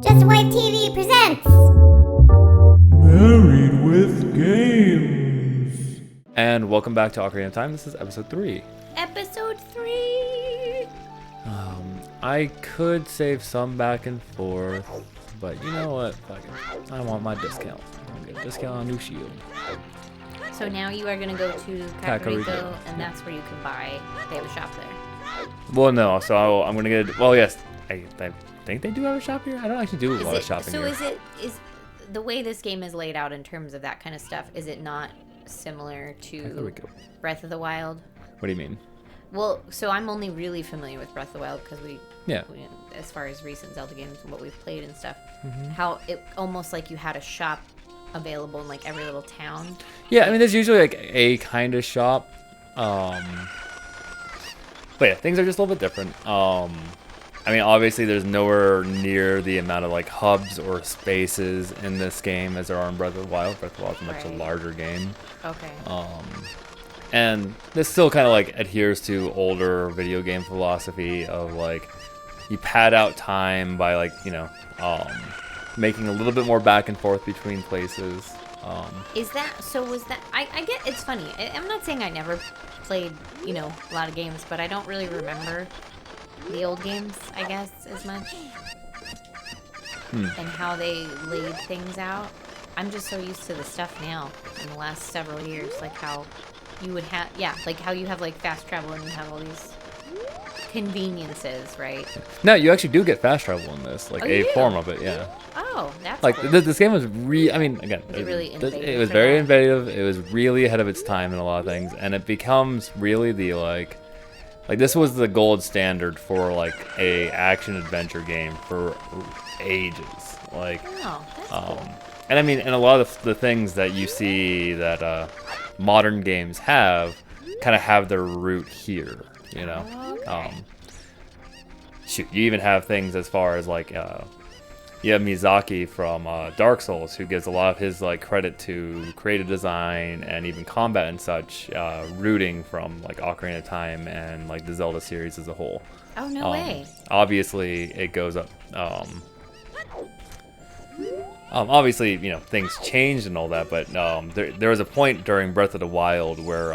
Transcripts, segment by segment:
Just Wife TV presents Married with Games. And welcome back to Ocarina of Time. This is episode 3. episode 3. I could save some back and forth, but you know what? Fuck it. I want my discount. I'm gonna get a discount on new shield. So now you are going to go to Kakariko, Kakariko, and that's where you can buy. They have a shop there. Well, no. So I'm gonna get. Well, yes. I think they do have a shop here. I don't actually do a lot of shopping here. So is the way this game is laid out in terms of that kind of stuff? Is it not similar to Breath of the Wild? What do you mean? Well, so I'm only really familiar with Breath of the Wild because we, as far as recent Zelda games and what we've played and stuff, how it almost like you had a shop available in like every little town. Yeah, I mean, there's usually like a kind of shop. But yeah, things are just a little bit different. I mean, obviously, there's nowhere near the amount of like hubs or spaces in this game as there are in Breath of the Wild. Breath of the Wild is a much larger game. Okay. And this still kind of like adheres to older video game philosophy of like you pad out time by like, making a little bit more back and forth between places. Was that I get it's funny. I'm not saying I never played, a lot of games, but I don't really remember the old games, I guess, as much. And how they laid things out. I'm just so used to the stuff now in the last several years, like how you would have, like how you have like fast travel and you have all these conveniences, right? No, you actually do get fast travel in this, like a form of it, yeah. Oh, that's like cool. this game was I mean, again, it was very innovative. It was really ahead of its time in a lot of things, and it becomes really the like this was the gold standard for like a action adventure game for ages. Like, that's cool. And I mean, and a lot of the things that you see that modern games have kind of have their root here, Okay. Shoot, you even have things as far as like you have Miyazaki from Dark Souls, who gives a lot of his like credit to creative design and even combat and such, rooting from like Ocarina of Time and like the Zelda series as a whole. Oh, no way. Obviously, it goes up. Obviously, things changed and all that, but there was a point during Breath of the Wild where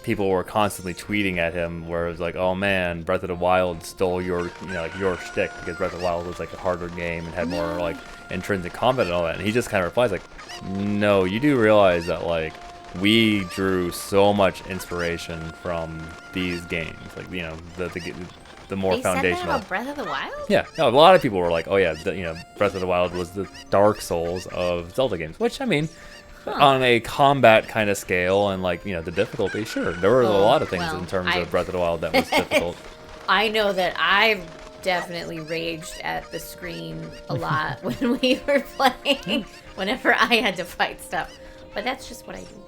people were constantly tweeting at him where it was like, oh man, Breath of the Wild stole your your shtick, because Breath of the Wild was like a harder game and had more like intrinsic combat and all that. And he just kind of replies like, no, you do realize that like we drew so much inspiration from these games, like the more they foundational. Said that about Breath of the Wild? Yeah, no, a lot of people were like, oh yeah, Breath of the Wild was the Dark Souls of Zelda games, which I mean, on a combat kind of scale and like the difficulty, sure, there were a lot of things in terms of Breath of the Wild that was difficult. I know that I've definitely raged at the screen a lot when we were playing, whenever I had to fight stuff, but that's just what I do.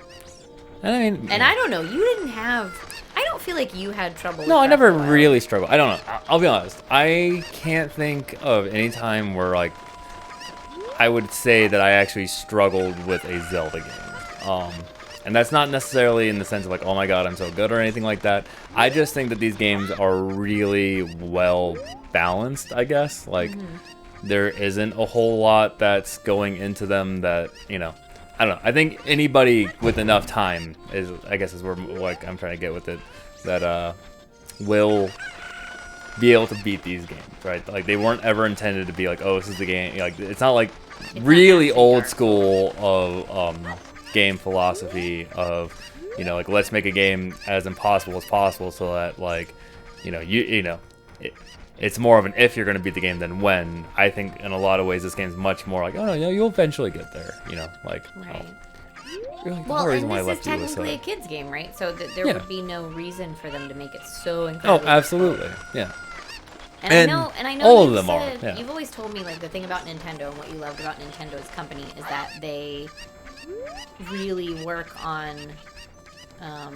And I mean, and I don't know, you didn't have. I don't feel like you had trouble. No, with I never Wild. really struggled. I don't know. I'll be honest. I can't think of any time where like I would say that I actually struggled with a Zelda game. And that's not necessarily in the sense of like, oh my god, I'm so good or anything like that. I just think that these games are really well balanced, I guess. Like there isn't a whole lot that's going into them that, I don't know. I think anybody with enough time is where like I'm trying to get with it, that will be able to beat these games, right? Like they weren't ever intended to be like, oh, this is the game. Like it's not like really old school of game philosophy of like let's make a game as impossible as possible so that like it's more of an if you're going to beat the game than when. I think in a lot of ways this game's much more like, oh no, you'll eventually get there, like right. Well, and this is technically a kid's game, right? So there would be no reason for them to make it so incredible. Oh, absolutely, yeah. And I know all of them are. Yeah. You've always told me like the thing about Nintendo and what you loved about Nintendo's company is that they really work on. I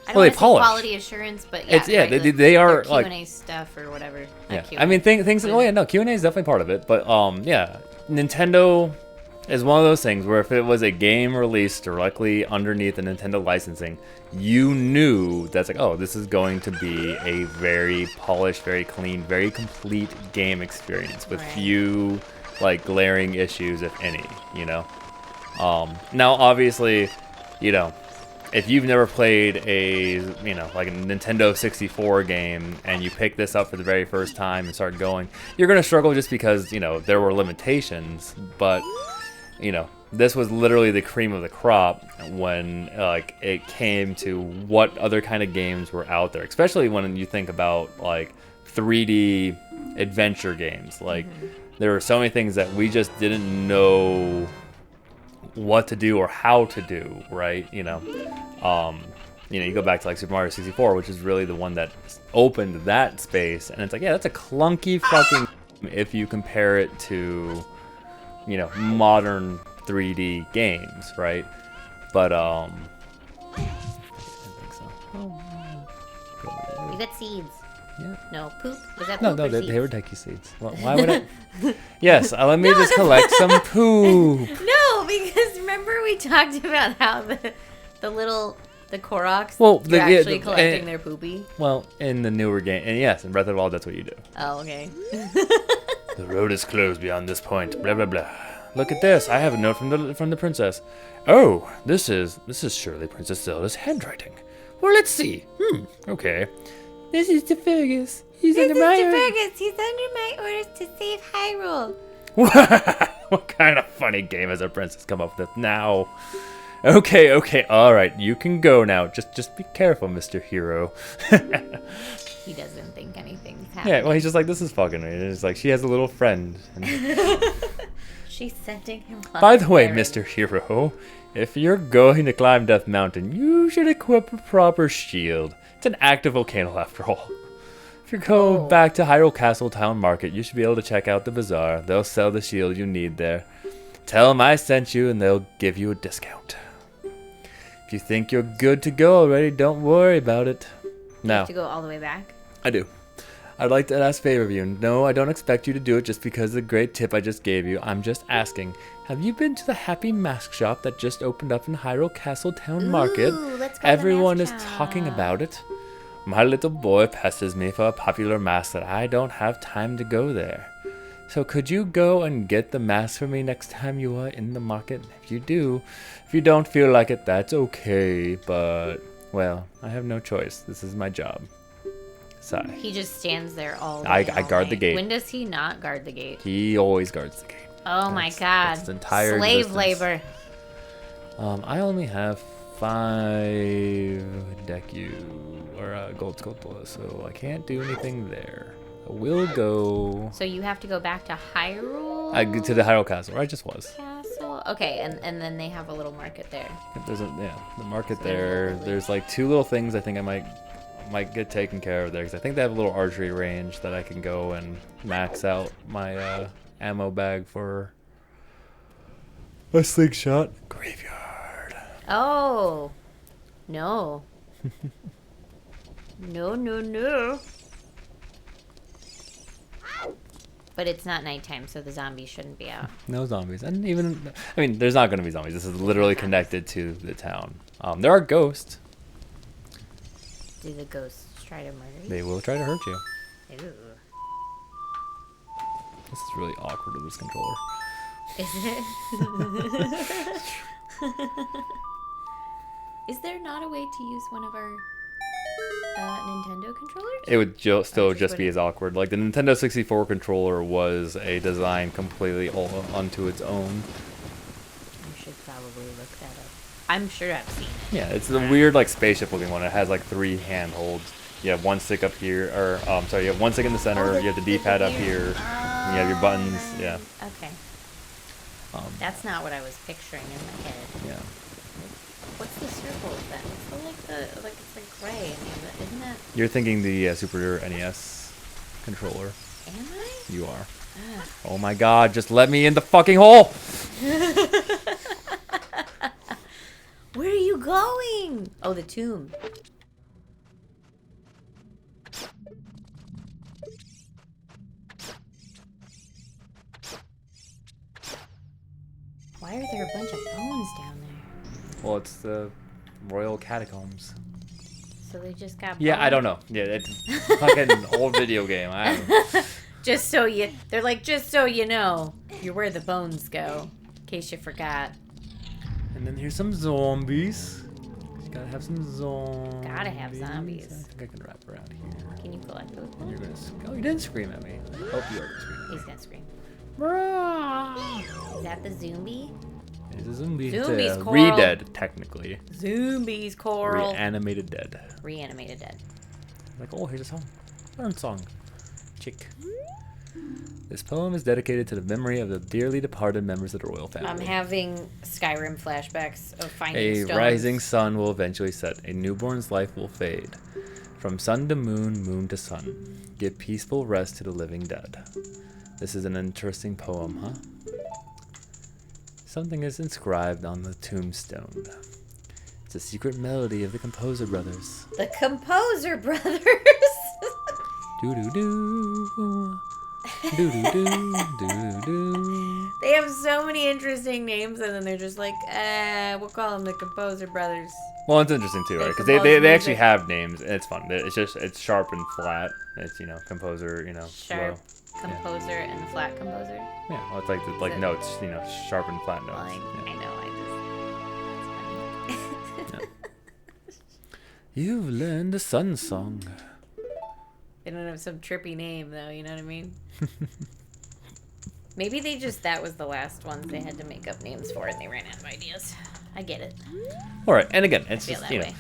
don't want to say quality assurance, but they are Q&A like stuff or whatever. Yeah, I mean things. Oh yeah, no, Q&A is definitely part of it, but Nintendo is one of those things where if it was a game released directly underneath the Nintendo licensing, you knew that's like, oh, this is going to be a very polished, very clean, very complete game experience with few like glaring issues, if any, you know. Now obviously, you know, if you've never played a, you know, like a Nintendo 64 game and you pick this up for the very first time and start going, you're gonna struggle just because, you know, there were limitations. But, you know, this was literally the cream of the crop when like it came to what other kind of games were out there, especially when you think about like 3D adventure games. Like there were so many things that we just didn't know what to do or how to do, right? You know, you go back to like Super Mario 64, which is really the one that opened that space, and it's like, yeah, that's a clunky fucking if you compare it to, you know, modern 3D games, right? But I think so. You got seeds. Yeah. No, poop? Was that No, poop no, or they seeds? were Techie seeds. Well, why would I? Yes, let me just collect some poop. No, because remember we talked about how the Koroks, Well, you're actually collecting their poopy? Well, in the newer game, and yes, in Breath of the Wild, that's what you do. Oh, okay. The road is closed beyond this point. Blah blah blah. Look at this. I have a note from the princess. Oh, this is surely Princess Zelda's handwriting. Well, let's see. Okay. This is the Fergus. He's under my Fergus. He's under my orders to save Hyrule. What kind of funny game has our princess come up with now? Okay, all right. You can go now. Just be careful, Mr. Hero. He doesn't think anything's happening. Yeah, well, he's just like, this is fucking weird. It's like she has a little friend. And She's sending him. by the way, Mr. Hero, if you're going to climb Death Mountain, you should equip a proper shield. It's an active volcano after all. If you go back to Hyrule Castle Town Market, you should be able to check out the bazaar. They'll sell the shield you need there. Tell them I sent you and they'll give you a discount. If you think you're good to go already, don't worry about it. You have to go all the way back? I do. I'd like to ask a favor of you. No, I don't expect you to do it just because of the great tip I just gave you. I'm just asking. Have you been to the Happy Mask Shop that just opened up in Hyrule Castle Town Market? Let's go Everyone to is the mask talking shop. about it. My little boy pesters me for a popular mask that I don't have time to go there. So could you go and get the mask for me next time you are in the market? If you do, if you don't feel like it, that's okay. But, well, I have no choice. This is my job. Sigh. He just stands there all I day, all guard the night. gate. When does he not guard the gate? He always guards the gate. Oh my That's god. his entire Slave existence. labor. I only have 5 Deku or gold Sculptula, so I can't do anything there. I will go So you have to go back to Hyrule to the Hyrule Castle, where I just was. Castle? Okay, and then they have a little market there. There's the market So there. lovely. There's like 2 little things I think I might get taken care of there, because I think they have a little archery range that I can go and max out my ammo bag for a slingshot. Graveyard. Oh. No. No. But it's not nighttime, so the zombies shouldn't be out. No zombies, and even I mean, there's not going to be zombies. This is literally connected to the town. There are ghosts. Do the ghosts try to murder you? They will try to hurt you. Ew. This is really awkward with this controller. Is it? Is there not a way to use one of our Nintendo controllers? It would still just be wouldn't. as awkward. Like the Nintendo 64 controller was a design completely all unto its own. You should probably look that up. I'm sure I've seen it. Yeah, it's the weird like spaceship looking one. It has like 3 handholds. You have 1 stick up here, or sorry, you have 1 stick in the center. You have the D-pad up here. And you have your buttons. Yeah. Okay. That's not what I was picturing in my head. Yeah. What's the circle of that? It's it's like gray. I mean, isn't that? You're thinking the Super NES controller. Am I? You are. Oh my god, just let me in the fucking hole! Where are you going? Oh, the tomb. Why are there a bunch of bones down there? Well, it's the Royal Catacombs. So they just got Yeah, bones? I don't know. Yeah, it's a fucking old video game. I don't know. Just so you, they're like, just so you know, you're where the bones go, in case you forgot. And then here's some zombies. Gotta have some zombies. Gotta have zombies. I think I can wrap around here. Can you collect those? And you're gonna. Oh, you didn't scream at me. I hope you are gonna scream. He's gonna scream. At Is that the zombie? me. It's a zombie. Zombies, It's a Coral. re-dead, technically. Zombies, Coral. Reanimated dead. Reanimated dead. Like, oh, here's a song. Learn song. Chick. This poem is dedicated to the memory of the dearly departed members of the royal family. I'm having Skyrim flashbacks of finding A stones. rising sun will eventually set. A newborn's life will fade. From sun to moon, moon to sun. Give peaceful rest to the living dead. This is an interesting poem, huh? Something is inscribed on the tombstone. It's a secret melody of the Composer Brothers. The Composer Brothers. Do-do-do. Do-do-do. They have so many interesting names, and then they're just like, we'll call them the Composer Brothers. Well, it's interesting too, right? Because compose they music. actually have names, and it's fun. It's sharp and flat. It's composer, Sharp slow. composer and flat composer. Yeah, well, it's like the, it- notes, sharp and flat notes. Well, I Yeah. know, it's funny. You've learned a sun song. They don't have some trippy name, though, you know what I mean? Maybe that was the last ones they had to make up names for, and they ran out of ideas. I get it. All right, and again, it's Feel just that way.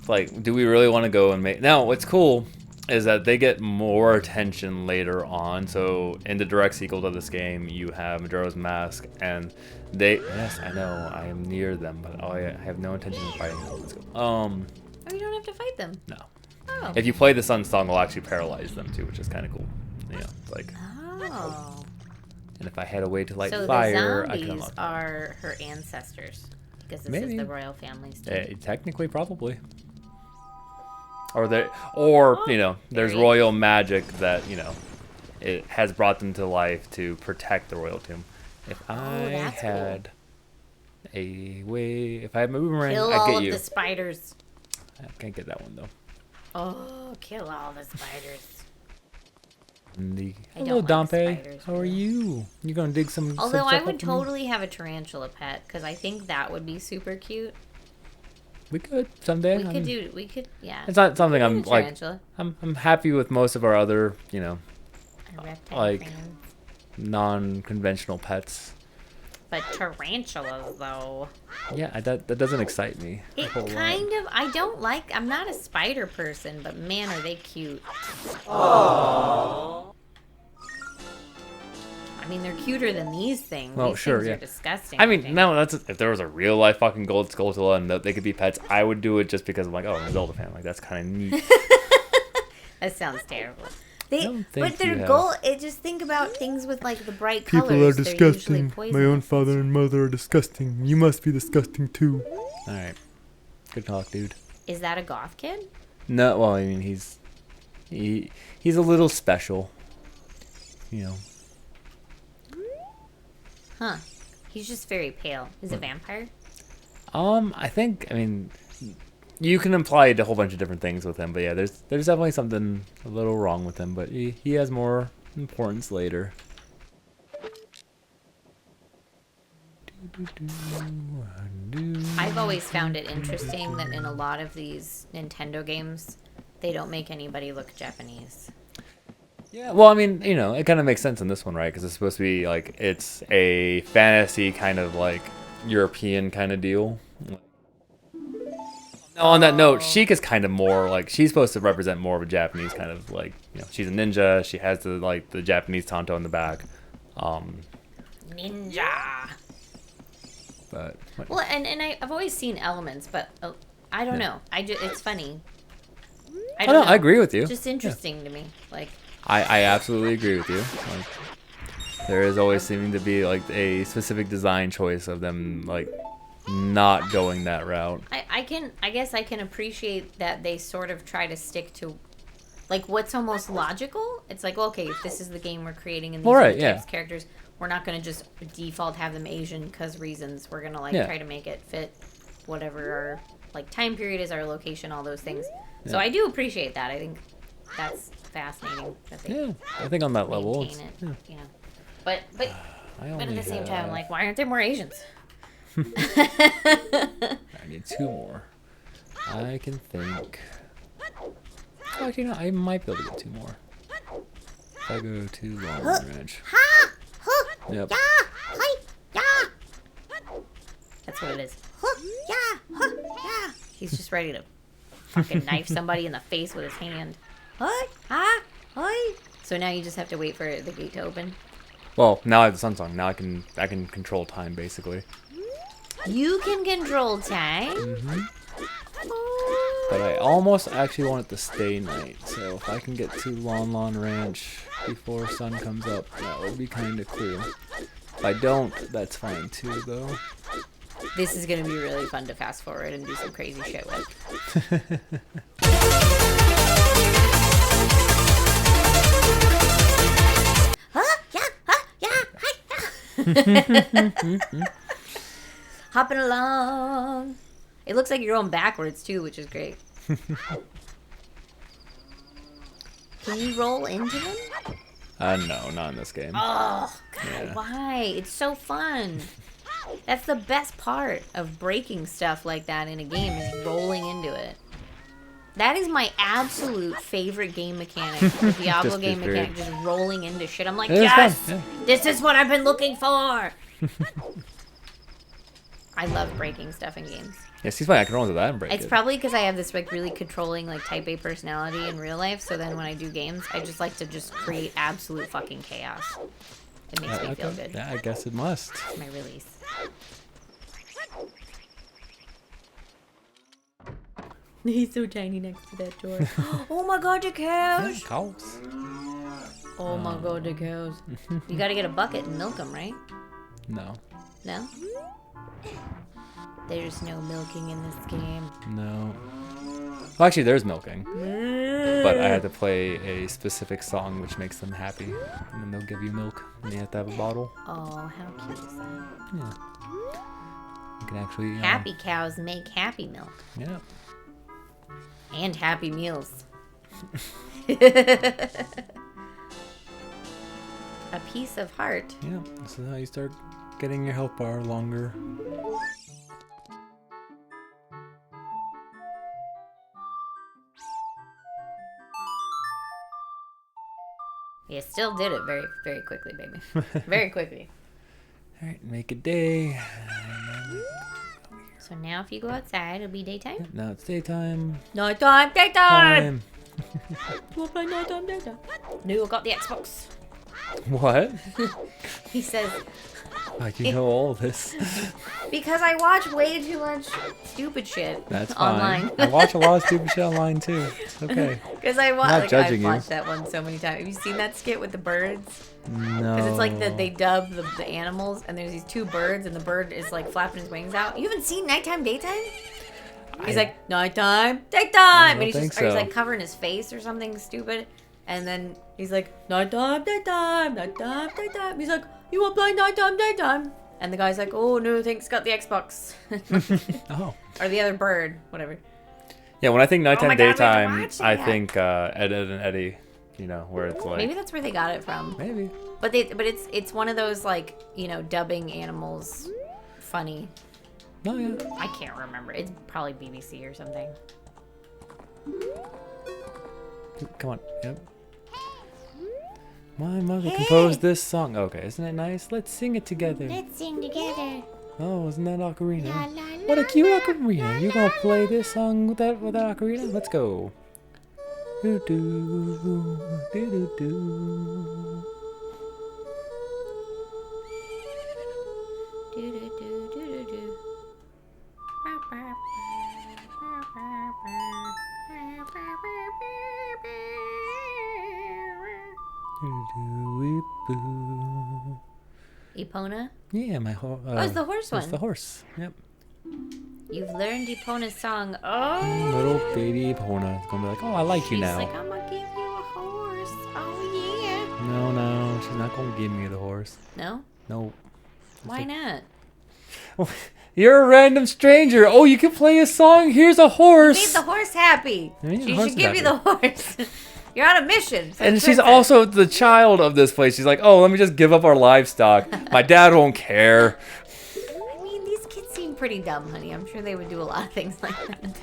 like, do we really want to go and make? Now, what's cool is that they get more attention later on. So in the direct sequel to this game, you have Majora's Mask, and yes, I know, I am near them, but I have no intention of fighting them. Let's go. Oh, you don't have to fight them. No. Oh. If you play the Sun Song, it'll actually paralyze them too, which is kind of cool. Like, Oh. and if I had a way to light So fire, the I could zombies unlock. are her ancestors. Because this Maybe. is the royal family's too. Technically, probably. Or there's Very royal magic that it has brought them to life to protect the royal tomb. If I that's cool. had a way, if I had my boomerang, Kill I'd all get of you. the spiders. I can't get that one though. Oh, kill all the spiders. I Hello, don't like Dompe. spiders, How are really. you? You gonna dig some? Although some I stuff would up for me? totally have a tarantula pet, because I think that would be super cute. We could someday. Yeah. It's not something we I'm could like. tarantula. I'm happy with most of our other A reptile like- fan. non-conventional pets. But tarantulas, though. Yeah, that doesn't excite me. a It whole lot. I don't like, I'm not a spider person, but man, are they cute. I mean, they're cuter than these things. Well, these sure, things yeah. are disgusting. I mean, think. no, if there was a real life fucking gold skulltula and that they could be pets, I would do it just because I'm like, oh, I'm a Zelda fan. Like, that's kind of neat. That sounds terrible. don't think But their you have- goal, just think about things with like the bright People colors. are They're usually disgusting. My poisonous. own father and mother are disgusting. You must be disgusting too. All right, good talk, dude. Is that a goth kid? No, well, I mean, he's a little special. Huh. He's just very pale. He's a vampire? I think, I mean, you can imply a whole bunch of different things with him, but yeah, there's definitely something a little wrong with him, but he has more importance later. I've always found it interesting that in a lot of these Nintendo games, they don't make anybody look Japanese. Yeah, well, I mean, it kind of makes sense in this one, right? Because it's supposed to be like, it's a fantasy kind of like European kind of deal. Now, on that note, Sheik is kind of more like, she's supposed to represent more of a Japanese kind of like, she's a ninja. She has the Japanese tanto in the back. Ninja! But Well, and I've always seen elements, but I don't know. It's funny. I don't know. I agree with you. Just interesting to me. Like, I absolutely agree with you. Like, there is always seeming to be like a specific design choice of them like not going that route. I guess I can appreciate that they sort of try to stick to like what's almost logical. It's like, okay, if this is the game we're creating and these Well, are right, the yeah. types of characters, we're not going to just default have them Asian because reasons. We're going to like Yeah. try to make it fit whatever our like time period is, our location, all those things. So Yeah. I do appreciate that. I think that's fascinating that they Yeah, I think on that level, maintain it's, it. yeah. You know, but I at only the same time, have- like, why aren't there more Asians? I need 2 more. I can think. Oh, actually, no, I might be able to get 2 more. If I go to Lon Lon Ranch. Yep. That's what it is. He's just ready to fucking knife somebody in the face with his hand. So now you just have to wait for the gate to open. Well, now I have the sun song. Now I can control time basically. You can control time. But I almost actually want it to stay night. So if I can get to Lon Lon Ranch before sun comes up, that would be kind of cool. If I don't, that's fine too, though. This is gonna be really fun to fast forward and do some crazy shit with. Hopping along. It looks like you're going backwards too, which is great. Can you roll into them? No, not in this game. Oh, God, Yeah. why? It's so fun. That's the best part of breaking stuff like that in a game is rolling into it. That is my absolute favorite game mechanic. The Diablo Just game be mechanic, free. just rolling into shit. I'm like, It is yes! fun, This is what I've been looking for! I love breaking stuff in games. Yeah, see, fine. I can roll into that and break It's it. probably because I have this like really controlling like type A personality in real life, so then when I do games, I just like to just create absolute fucking chaos. It makes me feel Okay. good. Yeah, I guess it must. It's my release. He's so tiny next to that door. Oh my god, the cows! Cows. Oh my god, the cows. You gotta get a bucket and milk them, right? No. No? There's no milking in this game. No. Well, actually, there's milking. But I had to play a specific song which makes them happy. And then they'll give you milk. And you have to have a bottle. Oh, how cute is that? Yeah. You can actually... Happy cows make happy milk. Yeah. And happy meals. A piece of heart. Yeah. This is how you start getting your health bar longer. You still did it very, very quickly, baby. Very quickly. Alright, make a day. So now if you go outside, it'll be daytime? Now it's daytime. Nighttime, daytime! Time. We'll play nighttime, daytime. No, I got the Xbox. What? He says, Like, you know all this. because I watch way too much stupid shit That's fine. online. I watch a lot of stupid shit online too. It's okay. Because I Not like, judging I've you. watched that one so many times. Have you seen that skit with the birds? No. Because it's like they dub the animals, and there's these 2 birds, and the bird is like flapping his wings out. You haven't seen nighttime, daytime? He's like, nighttime, daytime! And he's think just, or he's so. like covering his face or something stupid. And then he's like, nighttime, daytime, nighttime, daytime. He's like, you want to play nighttime, daytime? And the guy's like, oh no, thanks, got the Xbox. Oh. Or the other bird, whatever. Yeah, when I think nighttime, my God, we have to daytime, watch I that. think Ed, Ed and Eddie. You know, where it's like... Maybe that's where they got it from. Maybe. But it's one of those like, you know, dubbing animals funny. Oh, yeah. I can't remember. It's probably BBC or something. Come on. Yep. My mother composed this song. Okay, isn't it nice? Let's sing it together. Let's sing together. Oh, isn't that Ocarina? La, la, What a la, cute la, Ocarina. You gonna play this song with that Ocarina? Let's go. Do do do do do. Do, do, do, do, do, do. Do-do-wee-boo. Epona? Yeah, my horse. Oh, it's the horse It's one. the horse. Yep. You've learned Epona's song. Oh! Little baby Epona is gonna be like, oh, I like you She's now. like, I'm gonna give you a horse. Oh, yeah. No, no, she's not gonna give me the horse. No? No. Why not? You're a random stranger. Oh, you can play a song. Here's a horse. Made the horse happy. Yeah, the She horse should is give you the horse. You're on a mission. For the And she's princess. also the child of this place. She's like, oh, let me just give up our livestock. My dad won't care. I mean, these kids seem pretty dumb, honey. I'm sure they would do a lot of things like that.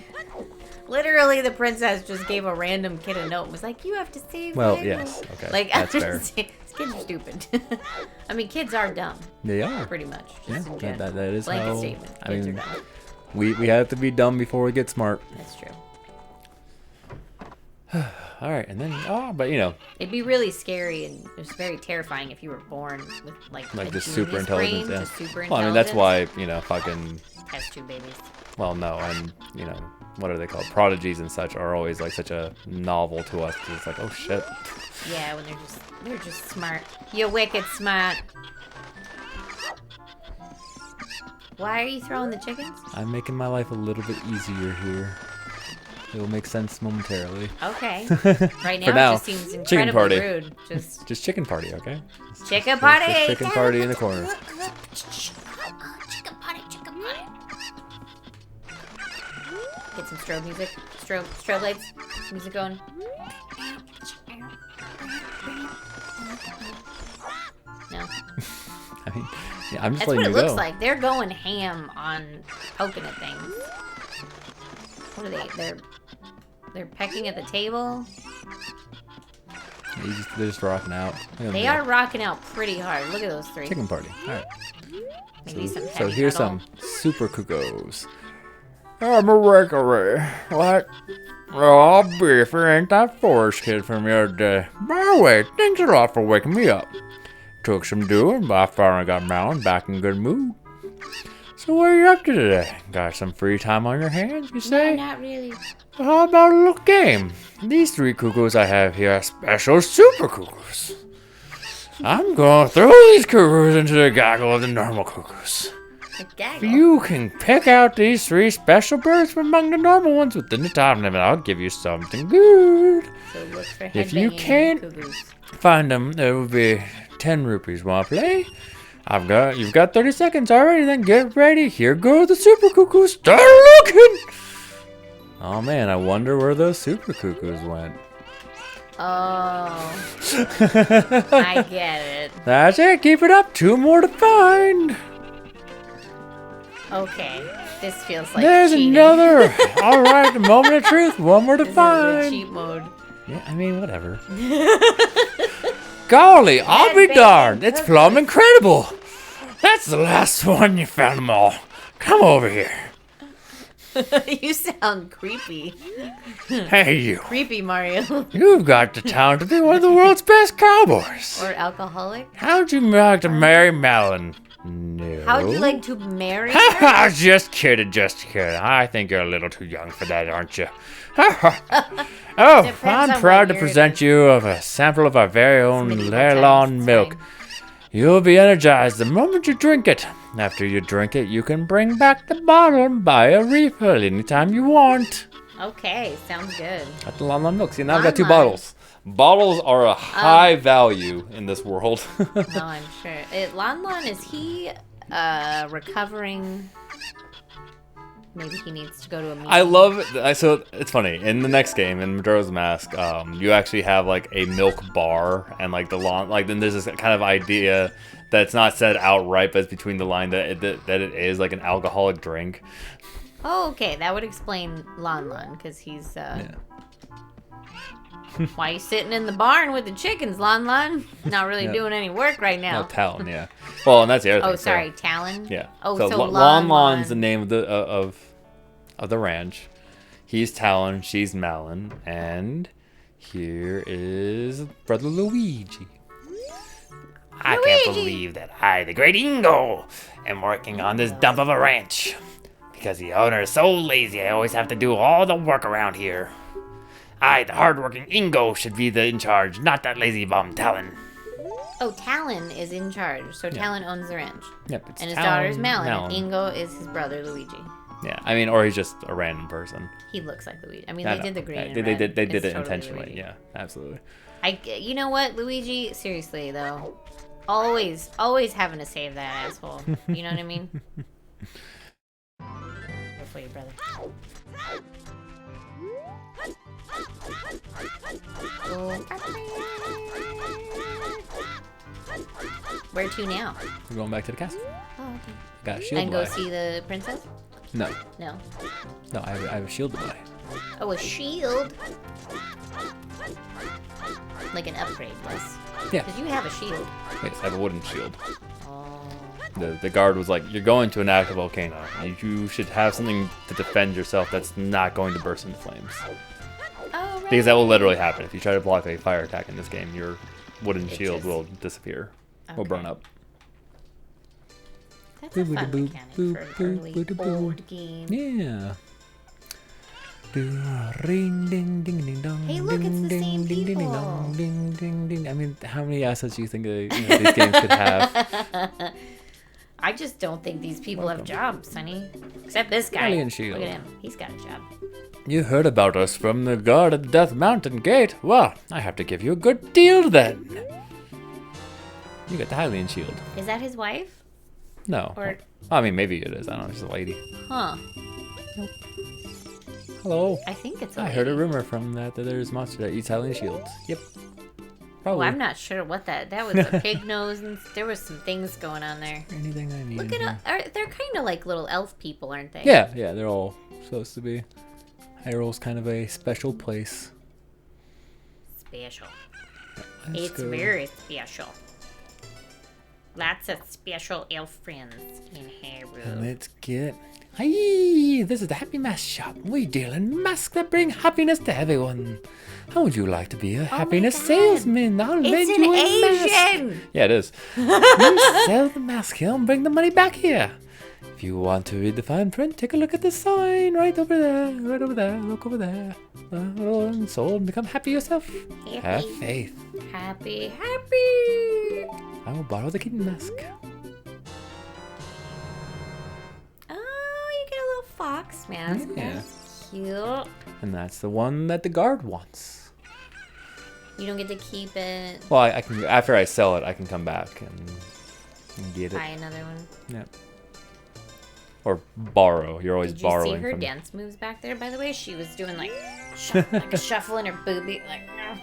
Literally, the princess just gave a random kid a note and was like, you have to save Well, me. yes. Okay. Like, That's fair. these kids are stupid. I mean, kids are dumb. They are. Pretty much. Yeah, Just in general. that is Blanket how. statement. I Kids mean, are dumb. we have to be dumb before we get smart. That's true. All right, and then but you know, It'd be really scary and it's very terrifying if you were born with like a just super genius intelligence. brain, Yeah. just super Well, I mean that's intelligence. why fucking. Test tube babies. Well, no, and what are they called? Prodigies and such are always like such a novel to us because it's like, oh shit. Yeah, when they're just smart. You're wicked smart. Why are you throwing the chickens? I'm making my life a little bit easier here. It will make sense momentarily. Okay. Right now, For now, it just seems chicken incredibly party. rude. Just Just chicken party, okay? chicken party. Just chicken party in the corner. Chicken party. Get some strobe music. Strobe lights. Music going. No. I mean, yeah, I'm just That's letting what it you looks go. like. They're going ham on poking at things. What are they? They're pecking at the table. They're just rocking out. Look at They them are rocking out pretty hard. Look at those three. go. Chicken party. All right. Maybe some So heavy here's metal. some super cuckoos. I'm a Rickery. What? Oh, I'll be if it ain't that forest kid from the other day. By the way, thanks a lot for waking me up. Took some doing, but I finally got Malin back in good mood. So what are you up to today? Got some free time on your hands, you No, say? not really. How about a little game? These three cuckoos I have here are special super cuckoos. I'm gonna throw these cuckoos into the gaggle of the normal cuckoos. A gaggle. You can pick out these three special birds from among the normal ones within the time limit. I'll give you something good. So look for If you headbanging can't- cuckoos. Find them. It will be 10 rupees. Wanna play? You've got 30 seconds already. Then get ready. Here go the super cuckoos. Start looking. Oh man, I wonder where those super cuckoos went. Oh. I get it. That's it. Keep it up. 2 more to find. Okay. This feels like There's cheating. another. All right, the moment of truth. 1 more to This is find. the cheat mode. Yeah, I mean, whatever. Golly, I'll be Headbanging darned. It's cookies. plumb incredible. That's the last one. You found them all. Come over here. You sound creepy. Hey, you. Creepy, Mario. You've got the talent to be one of the world's best cowboys. Or alcoholic. How'd you like to marry Malin? No. How would you like to marry her? Just kidding, just kidding. I think you're a little too young for that, aren't you? Oh, Depends I'm on proud what to year it present is. you of a sample of our very own medieval Lon times, Lon it's milk. fine. You'll be energized the moment you drink it. After you drink it, you can bring back the bottle and buy a refill anytime you want. Okay, sounds good. That's the Lon Lon milk. See, now I've got 2 Lon Lon. bottles. Bottles are a high value in this world. No, I'm sure. Lon Lon, is he recovering? Maybe he needs to go to a meeting. I love it. So it's funny. In the next game, in Majora's Mask, you actually have like a milk bar and like then there's this kind of idea that's not said outright, but it's between the line that it is like an alcoholic drink. Oh, okay. That would explain Lon Lon, because he's, why you sitting in the barn with the chickens, Lon Lon? Not really Yeah. doing any work right now. No, Talon, yeah. Well, and that's the other thing. Oh, sorry, Talon? Yeah. Oh, so so Lon Lon Lon's the Lon. name of the ranch. He's Talon, she's Malin, and here is Brother Luigi. I can't Luigi! believe that I, the great Ingo, am working on this dump of a ranch. Because the owner is so lazy, I always have to do all the work around here. I, the hardworking Ingo, should be in charge, not that lazy bum Talon. Oh, Talon is in charge. So Talon owns the ranch. Yep, it's And his Talon, daughter is Malin. Malin. And Ingo is his brother, Luigi. Yeah, I mean, or he's just a random person. He looks like Luigi. I mean, I they know. did the green Yeah, and they red. did It's it totally intentionally. Luigi. Yeah, absolutely. You know what, Luigi? Seriously, though. Always having to save that asshole. You know what I mean? Go for your brother. Oh. Where to now? We're going back to the castle. Oh, okay. Got a shield And to go buy. see the princess? No, No. no, I have a shield to buy. Oh, a shield? Like an upgrade, yes. Yeah. Because you have a shield. Yes, I have a wooden shield. Oh. The guard was like, "You're going to an active volcano. You should have something to defend yourself that's not going to burst into flames." Oh, right. Because that will literally happen if you try to block a fire attack in this game. Your wooden It shield just- will disappear, will burn up. That's a fun mechanic for an early old game. Yeah. Ring ding ding ding dong. Hey, look, it's the same ding, ding, ding, people. dong, ding ding ding. I mean, how many assets do you think these games could have? I just don't think these people have jobs, honey. Except this guy. Alien shield. Look at him. He's got a job. You heard about us from the guard at the Death Mountain Gate. Well, I have to give you a good deal then. You got the Hylian shield. Is that his wife? No. Or, I mean, maybe it is. I don't know. She's a lady. huh. Hello. I think it's a I heard a lady. rumor from that there's a monster that eats Hylian shields. Yep. Oh, Probably. I'm not sure what that was a pig nose, and there was some things going on there. Anything I need. Look at they're kind of like little elf people, aren't they? Yeah, yeah, they're all supposed to be. Hyrule's kind of a special place. Special. Let's It's go. very special. Lots of special elf friends in And Hyrule. let's get. Hi, this is the Happy Mask Shop. We deal in masks that bring happiness to everyone. How would you like to be a happiness God. salesman? I'll It's lend an you a mask. Asian! Yeah, it is. You sell the mask here and bring the money back here. If you want to read the fine print, take a look at the sign right over there. Right over there. Look over there. And sold and become happy yourself. Have Happy, faith. happy, happy! I will borrow the kitten mask. Oh, you get a little fox mask. Yeah. That's cute. And that's the one that the guard wants. You don't get to keep it. Well, I can after I sell it, I can come back and get it. Buy another one. Yeah. Or borrow. You're always Did you borrowing see her from. dance moves back there? By the way, she was doing like, like a shuffle in her boobie, like, oh,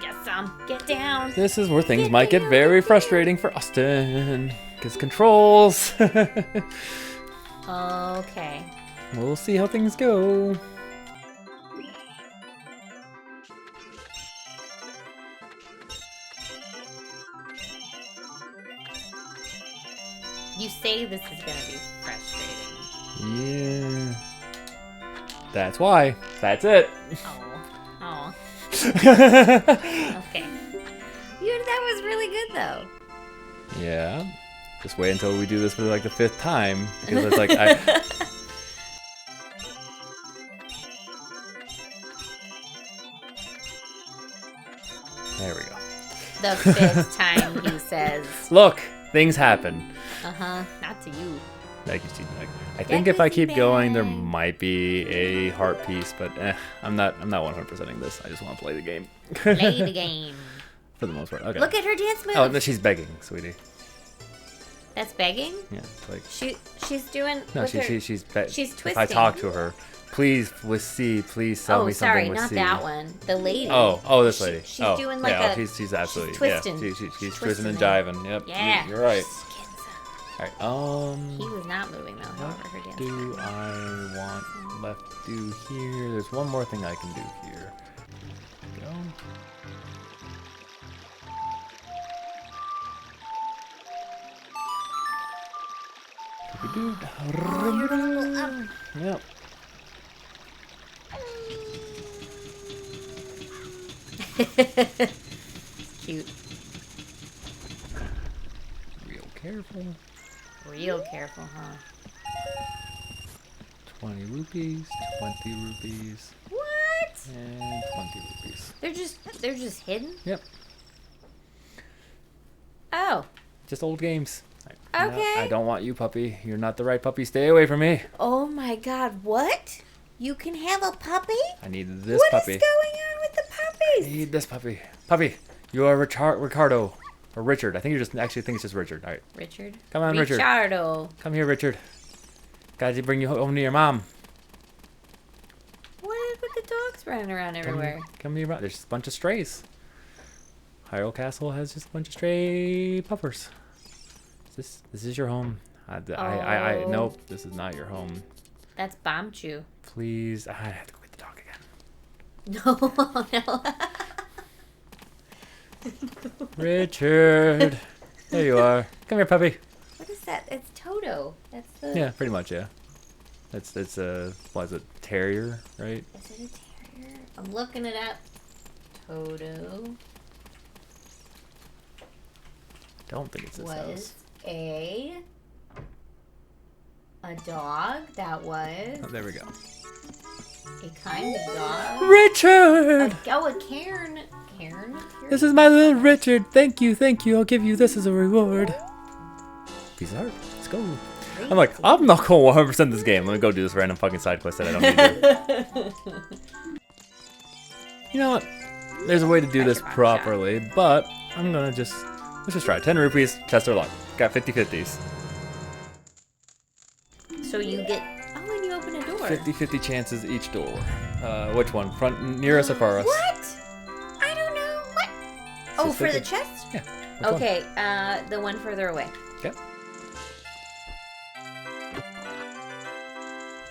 get some, get down. This is where things Get might get down, very get frustrating for Austin. Gets controls. Okay. We'll see how things go. You say this is gonna be frustrating. Yeah. That's why. That's it. Oh. Okay. That was really good though. Yeah. Just wait until we do this for like the 5th time. Because it's like I. There we go. The 5th time he says, Look, things happen. not to you. Like you see, like I think if I keep going, there might be a heart piece, but I'm not 100%ing this. I just want to play the game. Play the game. For the most part. Okay. Look at her dance move. Oh, no, she's begging, sweetie. That's begging? Yeah, it's like She's doing. no, with she's her- she's she's If I twisting. talk to her, please with C, please sell Oh, me sorry, something with not C. that one. The lady. Oh, this lady. She's oh, doing like yeah, a. she's absolutely twisting. Yeah, she's She's twisting and twisting jiving. Yep. Yeah. You're right. Skins. All right. He was not moving though. However, her dance. Do I want left to do here? There's one more thing I can do here. Go. Yep. Cute. Real careful. Real careful, huh? 20 rupees, 20 rupees, What? and 20 rupees. They're just hidden. Yep. Oh. Just old games. Okay. I don't want you, puppy. You're not the right puppy. Stay away from me. Oh my God! What? You can have a puppy? I need this What puppy. is going on with the I puppies? need this puppy. Puppy, you are Ricardo. Or Richard. I think actually think it's just Richard. All right. Richard. Come on, Richard. Richardo. Come here, Richard. Gotta bring you home to your mom. What is with the dogs dogs running around everywhere. Come here, there's a bunch of strays. Hyrule Castle has just a bunch of stray puppers. This is your home. Nope, this is not your home. That's Bombchu. Please, I have to go get the dog again. No, no. Richard, there you are. Come here, puppy. What is that? It's Toto. That's the. Yeah, pretty much, yeah. It's a what is it? Terrier, right? Is it a terrier? I'm looking it up. Toto Don't think it's this was house. a dog that was Oh, there we go. a kind of dog. Richard! A cairn. Cairn? This is my little Richard. Thank you, thank you. I'll give you this as a reward. Piece of art. Let's go. I'm like, I'm not going 100% this game. Let me go do this random fucking side quest that I don't need to do. You know what? There's a way to do this properly, but I'm gonna let's just try it. 10 rupees, test our luck. Got 50-50s. So you get. Oh, and you open a door. 50-50 chances each door. Which one? Front, nearest or far us? What? I don't know. What? Oh, for the 50. chest? Yeah. Which one? Okay, the one further away. Okay.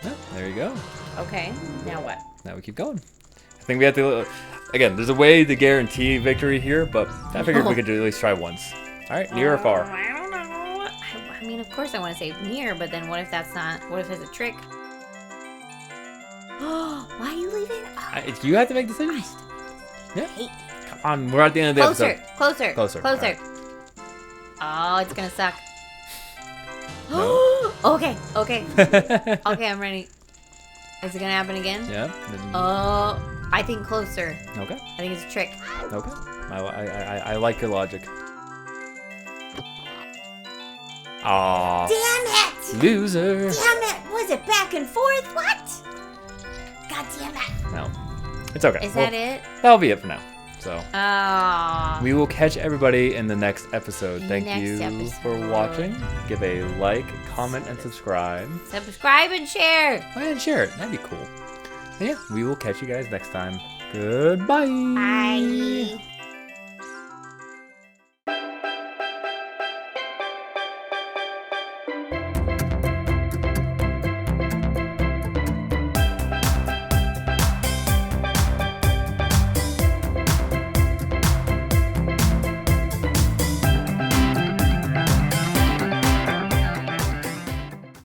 Yeah, there you go. Okay, now what? Now we keep going. I think we have to. Again, there's a way to guarantee victory here, but I figured we could at least try once. All right, near or far? I don't know. I mean, of course I want to say near, but then what if that's not? What if it's a trick? Oh, why are you leaving? Oh, You have to make decisions. Yeah. hate Come on, we're at the end of the Closer, episode. closer, Closer, closer. Oh, it's gonna suck. No. Okay, okay, okay. I'm ready. Is it gonna happen again? Yeah. Oh, I think closer. Okay. I think it's a trick. Okay. I like your logic. Aw. Damn it! Loser. Damn it! Was it back and forth? What? God damn it! No. It's okay. Is that it? That'll be it for now. So Oh. we will catch everybody in the next episode. Thank Next you for episode. watching. Give a like, comment, and subscribe. Subscribe and share. And share it. That'd be cool. And yeah, we will catch you guys next time. Goodbye. Bye.